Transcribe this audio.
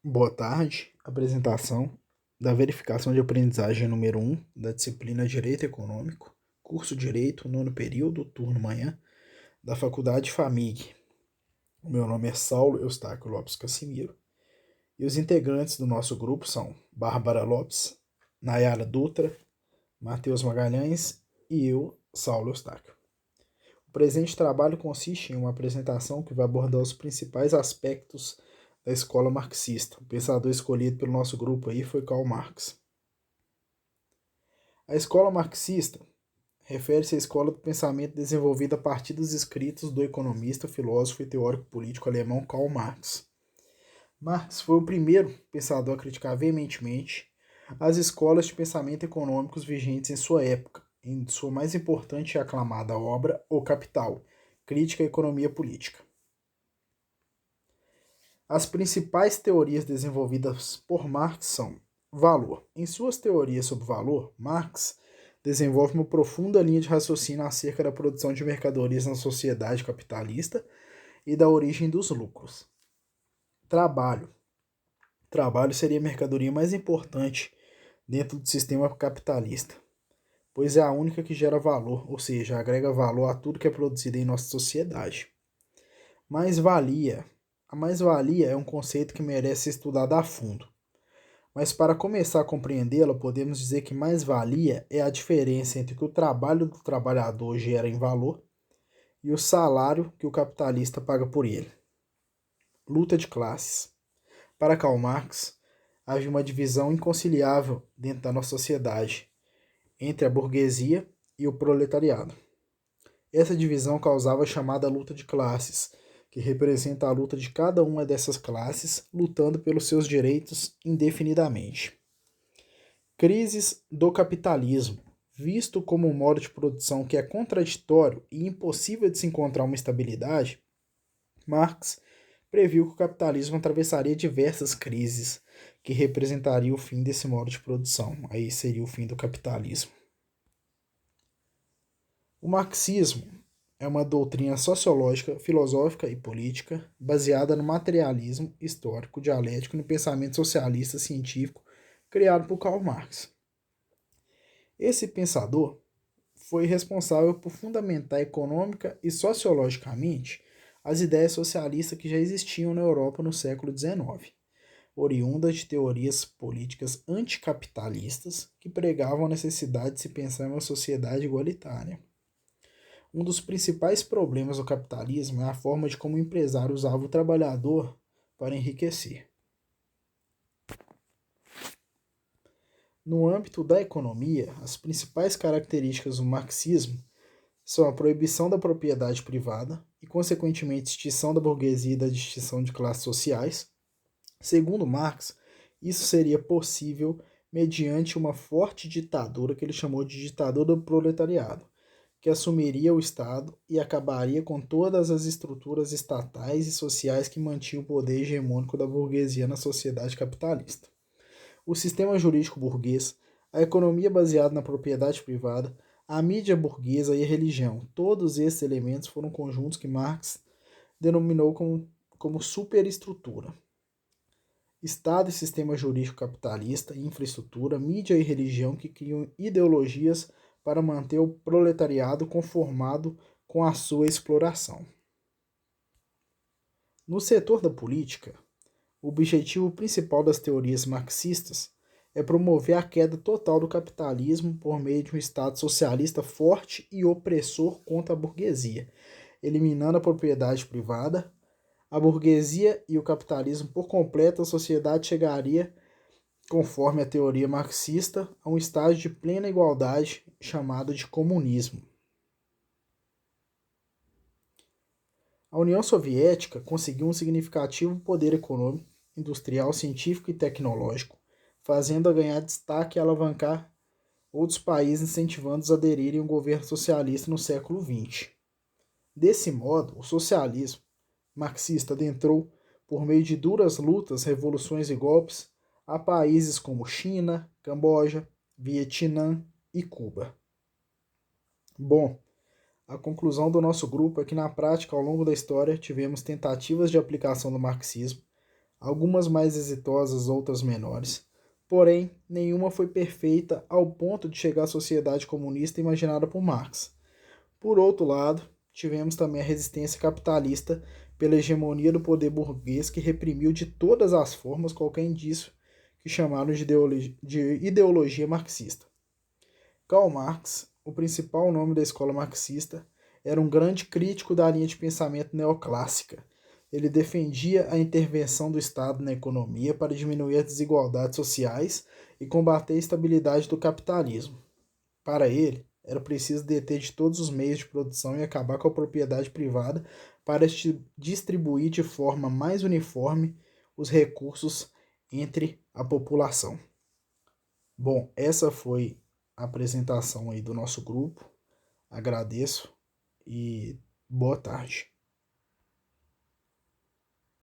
Boa tarde. Apresentação da verificação de aprendizagem número 1 da disciplina Direito Econômico, curso Direito, nono período, turno manhã, da Faculdade FAMIG. O meu nome é Saulo Eustáquio Lopes Cassimiro e os integrantes do nosso grupo são Bárbara Lopes, Nayara Dutra, Matheus Magalhães e eu, Saulo Eustáquio. O presente trabalho consiste em uma apresentação que vai abordar os principais aspectos da escola marxista. O pensador escolhido pelo nosso grupo aí foi Karl Marx. A escola marxista refere-se à escola do pensamento desenvolvida a partir dos escritos do economista, filósofo e teórico político alemão Karl Marx. Marx foi o primeiro pensador a criticar veementemente as escolas de pensamento econômicos vigentes em sua época, em sua mais importante e aclamada obra, O Capital, Crítica à Economia Política. As principais teorias desenvolvidas por Marx são valor. Em suas teorias sobre valor, Marx desenvolve uma profunda linha de raciocínio acerca da produção de mercadorias na sociedade capitalista e da origem dos lucros. Trabalho. Trabalho seria a mercadoria mais importante dentro do sistema capitalista, pois é a única que gera valor, ou seja, agrega valor a tudo que é produzido em nossa sociedade. Mais-valia. A mais-valia é um conceito que merece ser estudado a fundo. Mas para começar a compreendê-la, podemos dizer que mais-valia é a diferença entre o que o trabalho do trabalhador gera em valor e o salário que o capitalista paga por ele. Luta de classes. Para Karl Marx, havia uma divisão inconciliável dentro da nossa sociedade entre a burguesia e o proletariado. Essa divisão causava a chamada luta de classes, que representa a luta de cada uma dessas classes lutando pelos seus direitos indefinidamente. Crises do capitalismo. Visto como um modo de produção que é contraditório e impossível de se encontrar uma estabilidade, Marx previu que o capitalismo atravessaria diversas crises que representariam o fim desse modo de produção. Aí seria o fim do capitalismo. O marxismo é uma doutrina sociológica, filosófica e política baseada no materialismo histórico, dialético e no pensamento socialista científico criado por Karl Marx. Esse pensador foi responsável por fundamentar econômica e sociologicamente as ideias socialistas que já existiam na Europa no século XIX, oriundas de teorias políticas anticapitalistas que pregavam a necessidade de se pensar em uma sociedade igualitária. Um dos principais problemas do capitalismo é a forma de como o empresário usava o trabalhador para enriquecer. No âmbito da economia, as principais características do marxismo são a proibição da propriedade privada e, consequentemente, extinção da burguesia e da distinção de classes sociais. Segundo Marx, isso seria possível mediante uma forte ditadura que ele chamou de ditadura do proletariado, que assumiria o Estado e acabaria com todas as estruturas estatais e sociais que mantinham o poder hegemônico da burguesia na sociedade capitalista. O sistema jurídico burguês, a economia baseada na propriedade privada, a mídia burguesa e a religião, todos esses elementos foram conjuntos que Marx denominou como superestrutura. Estado e sistema jurídico capitalista, infraestrutura, mídia e religião que criam ideologias para manter o proletariado conformado com a sua exploração. No setor da política, o objetivo principal das teorias marxistas é promover a queda total do capitalismo por meio de um Estado socialista forte e opressor contra a burguesia, eliminando a propriedade privada. A burguesia e o capitalismo por completo, a sociedade chegaria, conforme a teoria marxista, a um estágio de plena igualdade chamado de comunismo. A União Soviética conseguiu um significativo poder econômico, industrial, científico e tecnológico, fazendo-a ganhar destaque e alavancar outros países, incentivando-os a aderirem ao governo socialista no século XX. Desse modo, o socialismo marxista adentrou, por meio de duras lutas, revoluções e golpes, a países como China, Camboja, Vietnã e Cuba. Bom, a conclusão do nosso grupo é que, na prática, ao longo da história, tivemos tentativas de aplicação do marxismo, algumas mais exitosas, outras menores. Porém, nenhuma foi perfeita ao ponto de chegar à sociedade comunista imaginada por Marx. Por outro lado, tivemos também a resistência capitalista pela hegemonia do poder burguês que reprimiu de todas as formas qualquer indício que chamaram de ideologia marxista. Karl Marx, o principal nome da escola marxista, era um grande crítico da linha de pensamento neoclássica. Ele defendia a intervenção do Estado na economia para diminuir as desigualdades sociais e combater a estabilidade do capitalismo. Para ele, era preciso deter de todos os meios de produção e acabar com a propriedade privada para distribuir de forma mais uniforme os recursos entre a população. Bom, essa foi a apresentação aí do nosso grupo. Agradeço e boa tarde.